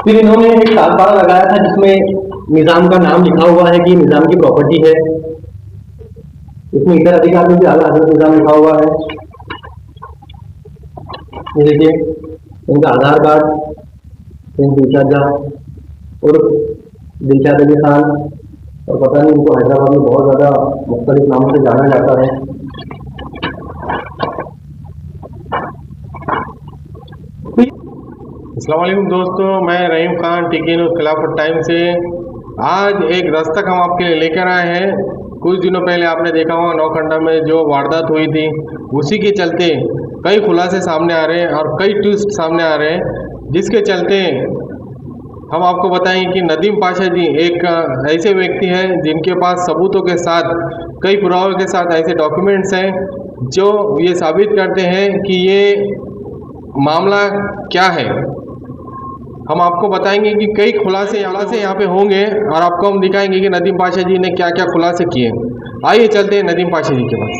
फिर इन्होंने एक तालपाड़ा लगाया था जिसमें निजाम का नाम लिखा हुआ है कि निजाम की प्रॉपर्टी है। इसमें इतर अधिकार में भी आला हजरत निजाम लिखा हुआ है। ये देखिए इनका आधार कार्ड, दिलशाद और दिलशाद अली खान, और पता नहीं इनको हैदराबाद में बहुत ज़्यादा मुख्तलिफ नामों से जाना जाता है। अस्सलाम वालेकुम दोस्तों, मैं रहीम खान टीके न्यूज़ खिलाफत टाइम से आज एक दस्तक हम आपके लिए लेकर आए हैं। कुछ दिनों पहले आपने देखा होगा नौखंडा में जो वारदात हुई थी, उसी के चलते कई खुलासे सामने आ रहे हैं और कई ट्विस्ट सामने आ रहे हैं, जिसके चलते हम आपको बताएं कि नदीम पाशा जी एक ऐसे व्यक्ति हैं जिनके पास सबूतों के साथ, कई पुरावों के साथ ऐसे डॉक्यूमेंट्स हैं जो ये साबित करते हैं कि ये मामला क्या है। हम आपको बताएंगे कि कई खुलासे यहाँ पे होंगे और आपको हम दिखाएंगे कि नदीम पाशा जी ने क्या क्या खुलासे किए। आइए चलते हैं नदीम पाशा जी के पास।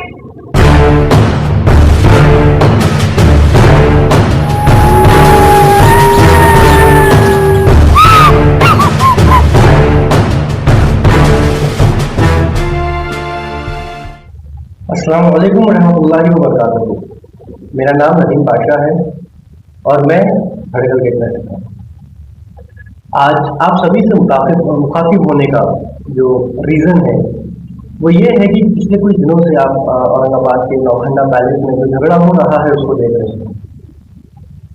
अस्सलाम वालेकुम रहमतुल्लाहि व बरकातहू। मेरा नाम नदीम पाशा है और मैं हड़गल गेट में रहता हूँ। आज आप सभी से मुखातिब होने का जो रीज़न है वो ये है कि पिछले कुछ दिनों से आप औरंगाबाद के नौखंडा पैलेस में जो झगड़ा हो रहा है उसको देख रहे हैं।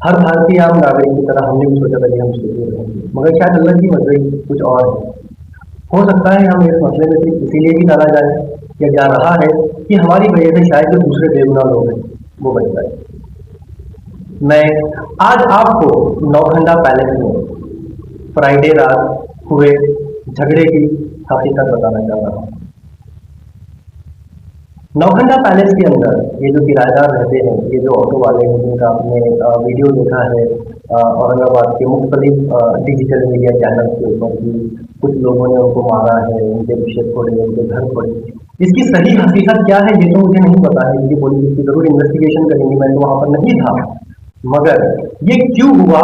हर भारतीय आम नागरिक की तरह हमने भी सोचा था कि हम उससे दूर रहेंगे, मगर शायद अल्लाह की मर्ज़ी कुछ और है। हो सकता है हम इस मसले में सिर्फ इसीलिए भी डाला जाए या जा रहा है कि हमारी वजह से शायद जो दूसरे बेगुनाह लोग हैं वो बच जाए। मैं आज आपको नौखंडा पैलेस में फ्राइडे रात हुए झगड़े की हकीकत बताना चाह रहा हूँ। नौखंडा पैलेस के अंदर ये जो किराएदार रहते हैं, ये जो ऑटो वाले हैं जिनका आपने वीडियो देखा है औरंगाबाद के मुख्तलिफ डिजिटल मीडिया चैनल के ऊपर कि कुछ लोगों ने उनको मारा है, उनके विषय फोड़े, उनके घर फोड़े। इसकी सही हकीकत क्या है ये तो मुझे नहीं पता है, क्योंकि पुलिस इसकी जरूर इन्वेस्टिगेशन करेंगी। मैं तो वहाँ पर नहीं था, मगर ये क्यों हुआ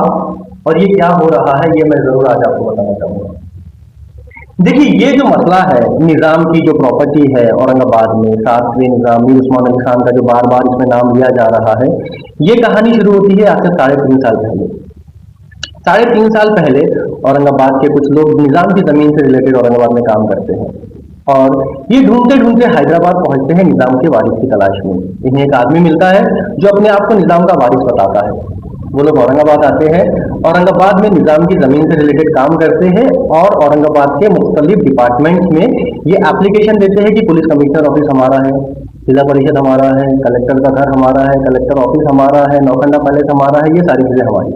और ये क्या हो रहा है ये मैं जरूर आज आपको बताना चाहूँगा। देखिए, ये जो मसला है निज़ाम की जो प्रॉपर्टी है औरंगाबाद में, 7वें निज़ाम मीर उस्मान अली खान का जो बार बार इसमें नाम लिया जा रहा है, ये कहानी शुरू होती है आज से 3.5 साल पहले। 3.5 साल पहले औरंगाबाद के कुछ लोग निज़ाम की ज़मीन से रिलेटेड औरंगाबाद में काम करते हैं और ये ढूंढते ढूंढते हैदराबाद पहुंचते हैं निज़ाम के वारिस की तलाश में। इन्हें एक आदमी मिलता है जो अपने आप को निज़ाम का वारिस बताता है। वो लोग औरंगाबाद आते हैं, औरंगाबाद में निज़ाम की ज़मीन से रिलेटेड काम करते हैं और औरंगाबाद के मुख्तलिफ डिपार्टमेंट्स में ये एप्लीकेशन देते हैं कि पुलिस कमिश्नर ऑफिस हमारा है, जिला परिषद हमारा है, कलेक्टर का घर हमारा है, कलेक्टर ऑफिस हमारा है, नौखंडा पैलेस हमारा है, ये सारी चीज़ें हमारी।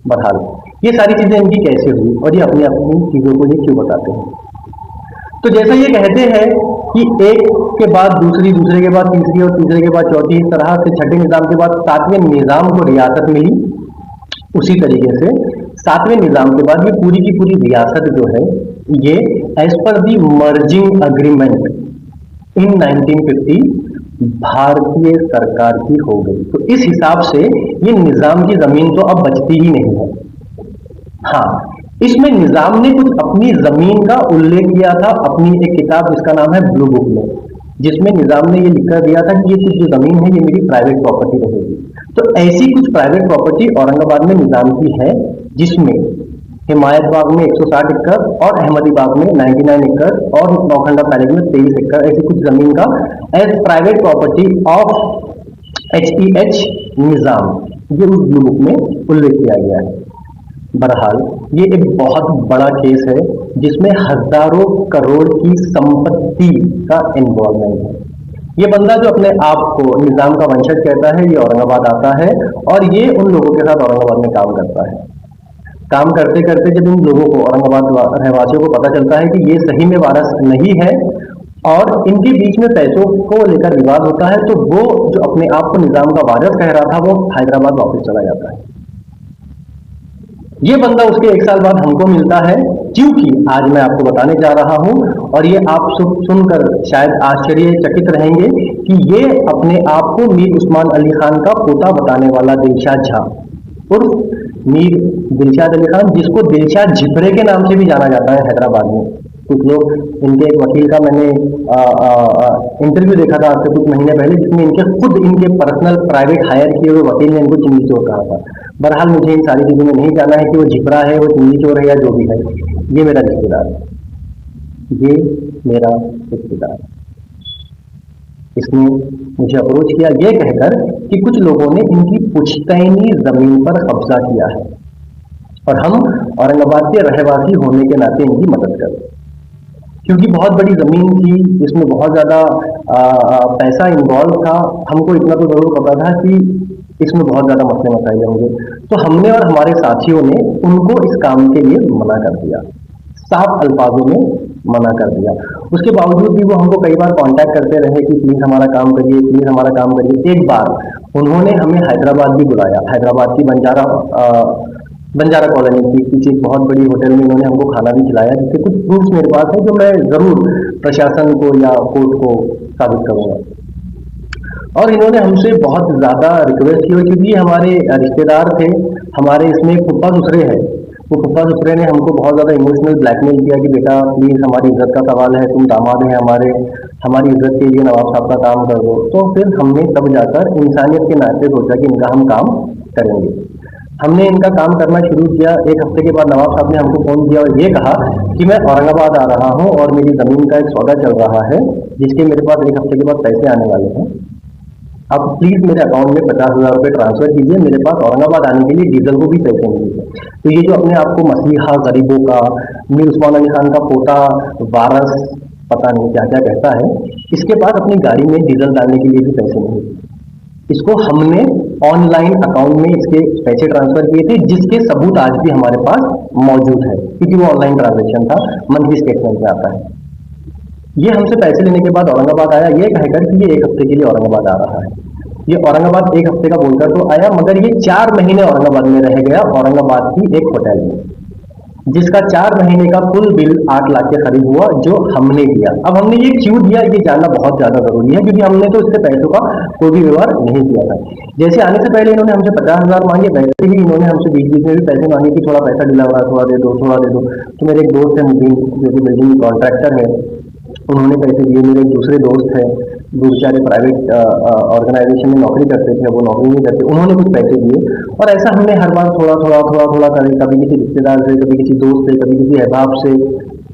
बहरहाल ये सारी चीज़ें इनकी कैसे हुई और ये अपनी अपनी चीज़ों को ये क्यों बताते हैं। तो जैसा ये कहते हैं कि एक के बाद दूसरी, दूसरे के बाद तीसरी और तीसरे के बाद चौथी, इस तरह से छठे निज़ाम के बाद 7वें निज़ाम को रियासत मिली। उसी तरीके से 7वें निज़ाम के बाद ये पूरी की पूरी रियासत जो है ये एज पर दी मर्जिंग अग्रीमेंट इन 1950 भारतीय सरकार की हो गई। तो इस हिसाब से ये निज़ाम की ज़मीन तो अब बचती ही नहीं है। हाँ, इसमें निज़ाम ने कुछ अपनी ज़मीन का उल्लेख किया था अपनी एक किताब जिसका नाम है ब्लू बुक में, जिसमें निज़ाम ने ये लिख कर दिया था कि ये कुछ जो ज़मीन है ये मेरी प्राइवेट प्रॉपर्टी रहेगी। तो ऐसी कुछ प्राइवेट प्रॉपर्टी औरंगाबाद में निज़ाम की है, जिसमें हिमायत बाग में 160 एकड़ और अहमदी बाग में 99 एकड़ और नौखंडा पैलेस में 23 एकड़ ऐसी कुछ ज़मीन का as private property of HEH Nizam ये उस ब्लू बुक में उल्लेख किया गया है। बहरहाल ये एक बहुत बड़ा केस है जिसमें हजारों करोड़ की संपत्ति का इन्वॉल्वमेंट है। ये बंदा जो अपने आप को निज़ाम का वंशज कहता है, ये औरंगाबाद आता है और ये उन लोगों के साथ औरंगाबाद में काम करता है। काम करते करते जब इन लोगों को, औरंगाबाद रहवासियों को पता चलता है कि ये सही में वारिस नहीं है और इनके बीच में पैसों को लेकर विवाद होता है, तो वो जो अपने आप को निज़ाम का वारिस कह रहा था वो हैदराबाद वापस चला जाता है। ये बंदा उसके 1 साल बाद हमको मिलता है, क्योंकि आज मैं आपको बताने जा रहा हूं और ये आप सुनकर शायद आश्चर्यचकित रहेंगे कि ये अपने आप को मीर उस्मान अली खान का पोता बताने वाला दिलशाद झा उर्फ मीर दिलशाद अली खान, जिसको दिलशाद झिपरे के नाम से भी जाना जाता है हैदराबाद में। कुछ लोग, इनके एक वकील का मैंने इंटरव्यू देखा था आज से कुछ महीने पहले, जिसमें इनके पर्सनल प्राइवेट हायर किए हुए वकील ने इनको चिंगी चोर कहा था। बहरहाल मुझे इन सारी चीज़ों में नहीं जाना है कि वो झिपरा है, वो चिंगी चोर है या जो भी है। ये मेरा रिश्तेदार है, ये मेरा रिश्तेदार। इसने मुझे अप्रोच किया ये कहकर कि कुछ लोगों ने इनकी पुश्तैनी जमीन पर कब्जा किया है और हम औरंगाबाद के रहवासी होने के नाते इनकी मदद करें, क्योंकि बहुत बड़ी ज़मीन थी, इसमें बहुत ज़्यादा पैसा इन्वॉल्व था। हमको इतना तो ज़रूर पता था कि इसमें बहुत ज़्यादा मसले मसाइल होंगे, तो हमने और हमारे साथियों ने उनको इस काम के लिए मना कर दिया, साफ अल्फाजों में मना कर दिया। उसके बावजूद भी वो हमको कई बार कांटेक्ट करते रहे कि प्लीज़ हमारा काम करिए, प्लीज़ हमारा काम करिए। एक बार उन्होंने हमें हैदराबाद भी बुलाया, हैदराबाद की बंजारा कॉलोनी की पीछे एक बहुत बड़ी होटल में इन्होंने हमको खाना भी खिलाया, जिससे कुछ प्रूफ्स मेरे पास है जो मैं ज़रूर प्रशासन को या कोर्ट को साबित करूँगा। और इन्होंने हमसे बहुत ज़्यादा रिक्वेस्ट की, क्योंकि हमारे रिश्तेदार थे, हमारे इसमें फुप्पा ससुरे हैं। वो फुप्पा ससुरे ने हमको बहुत ज़्यादा इमोशनल ब्लैकमेल किया कि बेटा प्लीज़ हमारी इज्जत का सवाल है, तुम दामाद हैं हमारे, हमारी इज्जत के लिए नवाब साहब का काम कर दो। तो फिर हमने तब जाकर इंसानियत के नाते सोचा कि इनका हम काम करेंगे। हमने इनका काम करना शुरू किया। एक हफ्ते के बाद नवाब साहब ने हमको फ़ोन किया और ये कहा कि मैं औरंगाबाद आ रहा हूँ और मेरी ज़मीन का एक सौदा चल रहा है, जिसके मेरे पास एक हफ्ते के बाद पैसे आने वाले हैं। आप प्लीज़ मेरे अकाउंट में 50,000 रुपये ट्रांसफ़र कीजिए, मेरे पास औरंगाबाद आने के लिए डीजल को भी पैसे नहीं है। तो ये जो अपने आप को मसीहा गरीबों का, मीर उस्मान अली खान का पोता, वारस, पता नहीं क्या क्या कहता है, इसके पास अपनी गाड़ी में डीजल डालने के लिए भी पैसे नहीं। इसको हमने ऑनलाइन अकाउंट में इसके पैसे ट्रांसफ़र किए थे, जिसके सबूत आज भी हमारे पास मौजूद है, क्योंकि वो ऑनलाइन ट्रांजेक्शन था, मंथली स्टेटमेंट में आता है। ये हमसे पैसे लेने के बाद औरंगाबाद आया ये कहकर कि ये एक हफ्ते के लिए औरंगाबाद आ रहा है। ये औरंगाबाद एक हफ्ते का बोलकर तो आया, मगर ये 4 महीने औरंगाबाद में रह गया, औरंगाबाद की एक होटल में, जिसका 4 महीने का कुल बिल 8 लाख के करीब हुआ, जो हमने दिया। अब हमने ये क्यों दिया, ये जानना बहुत ज़्यादा ज़रूरी है, क्योंकि हमने तो इससे पैसों का कोई भी व्यवहार नहीं किया था। जैसे आने से पहले इन्होंने हमसे 50,000 मांगे, वैसे ही इन्होंने हमसे बीच बीच में भी पैसे मांगे कि थोड़ा पैसा ढीला हुआ, थोड़ा दे दो, थोड़ा दे दो। तो मेरे एक दोस्त है मुबीन, जो कि बिल्डिंग कॉन्ट्रैक्टर है, उन्होंने पैसे दिए। मेरे एक दूसरे दोस्त हैं, वो बेचारे प्राइवेट ऑर्गेनाइजेशन में नौकरी करते थे, वो नौकरी नहीं करते, उन्होंने कुछ पैसे दिए। और ऐसा हमने हर बार थोड़ा थोड़ा थोड़ा थोड़ा करें, कभी किसी रिश्तेदार से, कभी किसी दोस्त से, कभी किसी अहबाब से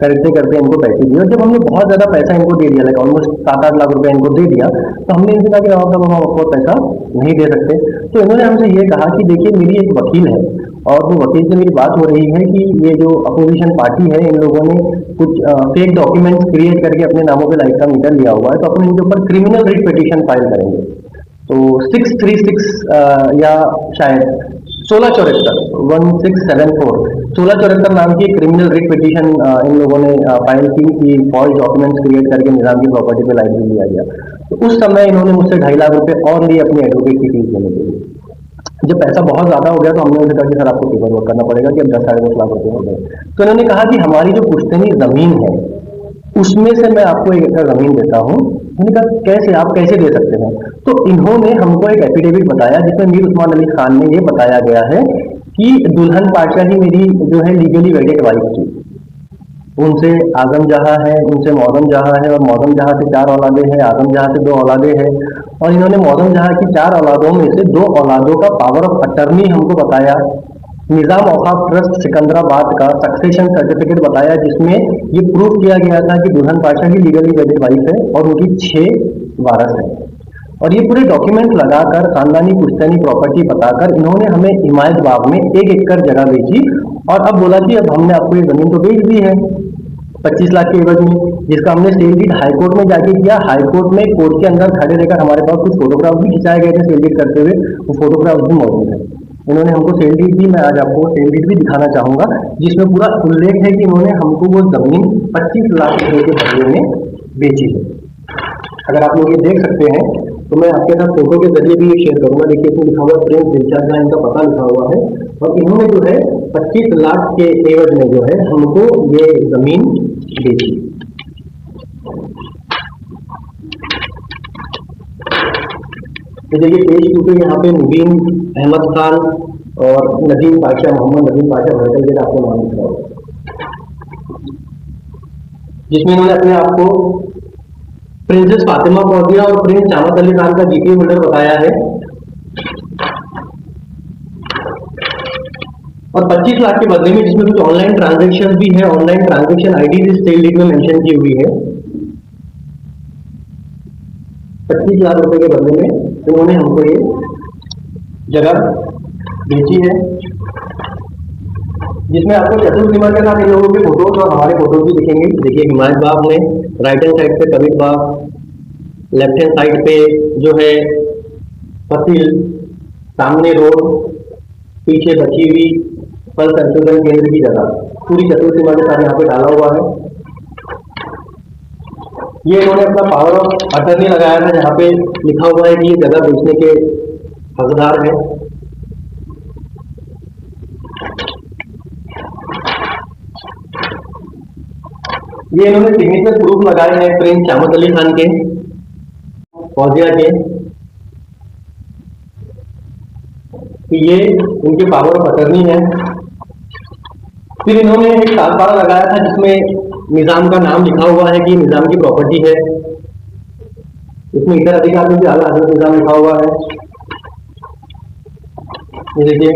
करते करते इनको पैसे दिए। और जब हमने बहुत ज़्यादा पैसा इनको दे दिया, लाइक ऑलमोस्ट 7-8 लाख रुपए इनको दे दिया, तो हमने इनसे कहा कि नवाब साहब हम आपको पैसा नहीं दे सकते। तो इन्होंने हमसे ये कहा कि देखिए मेरी एक वकील है, और वो वकील से मेरी बात हो रही है कि ये जो अपोजिशन पार्टी है, इन लोगों ने कुछ फेक डॉक्यूमेंट्स क्रिएट करके अपने नामों पे लाइट का मीटर लिया हुआ है, तो अपन इनके ऊपर क्रिमिनल रिट पिटीशन फाइल करेंगे। तो 636 या शायद 1674 नाम की क्रिमिनल रिट पिटीशन इन लोगों ने फाइल की कि फॉल्स डॉक्यूमेंट्स क्रिएट करके निजाम की प्रॉपर्टी पे लाइट बिल लिया गया। तो उस समय इन्होंने मुझसे 2.5 लाख रुपए और लिए अपनी एडवोकेट की फीस देने के लिए। जब पैसा बहुत ज़्यादा हो गया तो हमने उनसे कहा कि सर आपको पेपर वर्क करना पड़ेगा कि अब 10-10.5 लाख रुपए हो गए। तो इन्होंने कहा कि हमारी जो पुश्तैनी ज़मीन है उसमें से मैं आपको 1 एकड़ ज़मीन देता हूँ। मैंने कहा कैसे, आप कैसे दे सकते हैं? तो इन्होंने हमको एक एफिडेविट बताया, जिसमें मीर उस्मान अली खान ने ये बताया गया है कि दुल्हन पाशा ही मेरी जो है लीगली वेडेड वाइफ थी। उनसे आजम जहाँ है, उनसे मौजम जहाँ है, और मौजम जहाँ से 4 औलादे हैं, आजम जहाँ से 2 औलादे हैं। और इन्होंने मौजम जहाँ की 4 औलादों में से 2 औलादों का पावर ऑफ अटर्नी हमको बताया, निज़ाम औकाफ ट्रस्ट सिकंदराबाद का सक्सेशन सर्टिफिकेट बताया, जिसमें ये प्रूव किया गया था कि दुल्हन पाशा की लीगली वेडेड वाइफ है और उनकी 6 वारस हैं। और ये पूरे डॉक्यूमेंट लगाकर, खानदानी पुश्तैनी प्रॉपर्टी बताकर इन्होंने हमें हिमायत बाग में 1 एकड़ जगह बेची, और अब बोला कि अब हमने आपको ये ज़मीन तो बेच दी है 25 लाख के एवज में, जिसका हमने सेल डीड हाईकोर्ट में जाके किया। हाईकोर्ट में कोर्ट के अंदर खड़े रहकर हमारे पास कुछ फोटोग्राफ भी खिंचाए गए थे सेल डीड करते हुए, वो फोटोग्राफ भी मौजूद है। इन्होंने हमको सेल डीड दी, मैं आज आपको सेल डीड भी दिखाना चाहूँगा, जिसमें पूरा उल्लेख है कि इन्होंने हमको वो ज़मीन 25 लाख रुपये के बदले में बेची है। अगर आप लोग ये देख सकते हैं तो मैं आपके साथ फोटो के जरिए भी ये शेयर करूँगा। देखिए इसमें लिखा हुआ प्रेम दिलशाद, जहाँ इनका पता लिखा हुआ है, और इन्होंने जो है 25 लाख के एवज में जो है हमको ये ज़मीन बेची। तो देखिए पेज 2 पे यहाँ पे मुबीन अहमद खान, और नदीम पाशा, मोहम्मद नदीम पाशा भड़कल के आपको नाम दिख रहा होगा, जिसमें इन्होंने अपने आप को प्रिंसेस फातिमा फौजिया और प्रिंस चामत अली खान का जीपी होल्डर बताया है। और 25 लाख के बदले में, जिसमें कुछ ऑनलाइन ट्रांजैक्शन भी है, ऑनलाइन ट्रांजैक्शन आईडी इस सेल डीड में मेंशन की हुई है। 25 लाख रुपए के बदले में उन्होंने हमको ये जगह बेची है, जिसमें आपको चतुर सीमा के साथ इन लोगों के फोटोज और हमारे फोटोज भी दिखेंगे। देखिए हिमायत बाग में राइट हैंड साइड पे कबीर बाग, लेफ्ट हैंड साइड पे जो है फसील, सामने रोड, पीछे बची हुई फल संशोधन केंद्र की जगह, पूरी चतुर सीमा के साथ यहाँ पे डाला हुआ है। ये इन्होंने अपना पावर ऑफ अटर्नी लगाया था, जहाँ पे लिखा हुआ है कि ये जगह बेचने के हकदार है। ये इन्होंने सिग्नेचर प्रूफ लगाए हैं प्रिंस चामत अली खान के, फौजिया के, कि ये उनके पावर ऑफ अटर्नी है। फिर इन्होंने एक तालपारा लगाया था जिसमें निजाम का नाम लिखा हुआ है कि निजाम की प्रॉपर्टी है। इसमें इतर अधिकार में भी आला हजरत निजाम लिखा हुआ है। ये देखिए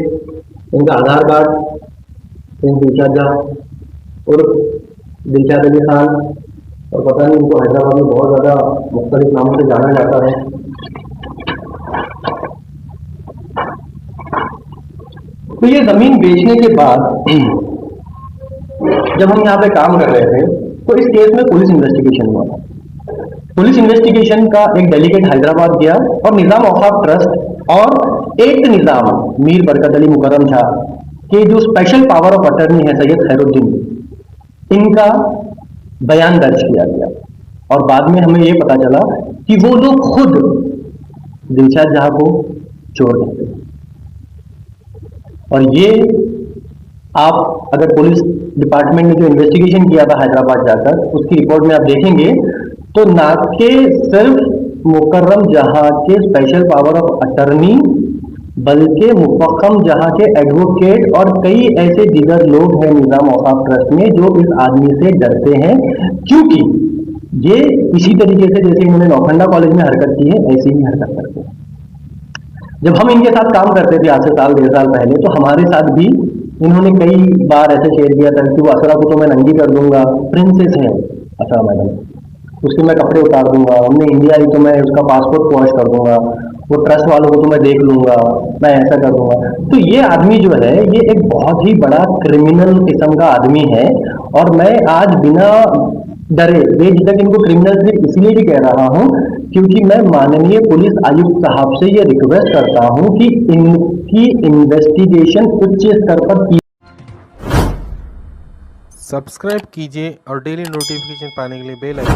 इनका आधार कार्ड, दिलशाद और दिलशाद अली खान, और पता नहीं इनको हैदराबाद में बहुत ज़्यादा मुख्तलिफ नामों से जाना जाता है। तो ये ज़मीन बेचने के बाद जब हम यहाँ पे काम कर रहे थे तो इस केस में पुलिस इन्वेस्टिगेशन हुआ। पुलिस इन्वेस्टिगेशन का एक डेलीगेट हैदराबाद गया और निजाम औकाफ ट्रस्ट और एक निजाम मीर बरकत अली मुकर्रम शाह के जो स्पेशल पावर ऑफ अटर्नी है सैयद खैरुद्दीन, इनका बयान दर्ज किया गया। और बाद में हमें ये पता चला कि वो लोग खुद दिलशाद जहां को छोड़ देते। और ये आप अगर पुलिस डिपार्टमेंट ने जो इन्वेस्टिगेशन किया था हैदराबाद जाकर, उसकी रिपोर्ट में आप देखेंगे तो ना के सिर्फ मुकर्रम जहां के स्पेशल पावर ऑफ अटर्नी, बल्कि मुफक्कम जहां के एडवोकेट और कई ऐसे दीगर लोग हैं निजाम औकाफ ट्रस्ट में जो इस आदमी से डरते हैं, क्योंकि ये इसी तरीके से जैसे इन्होंने नौखंडा कॉलेज में हरकत की है ऐसी ही हरकत करते हैं। जब हम इनके साथ काम करते थे आज से साल 1.5 साल पहले, तो हमारे साथ भी इन्होंने कई बार ऐसे शेयर किया था कि वो असरा को तो मैं नंगी कर दूंगा, प्रिंसेस है असरा मैडम, उसके मैं कपड़े उतार दूंगा, हमने इंडिया आई तो मैं उसका पासपोर्ट वॉश कर दूंगा, वो ट्रस्ट वालों को तो मैं देख लूंगा, मैं ऐसा कर दूंगा। तो ये आदमी जो है ये एक बहुत ही बड़ा क्रिमिनल किस्म का आदमी है। और मैं आज बिना डरे बेझिझक इनको क्रिमिनल सिर्फ इसलिए भी कह रहा हूं क्योंकि मैं माननीय पुलिस आयुक्त साहब से ये रिक्वेस्ट करता हूं कि इनकी इन्वेस्टिगेशन उच्च स्तर पर की। सब्सक्राइब कीजिए और डेली नोटिफिकेशन पाने के लिए बेल आइकन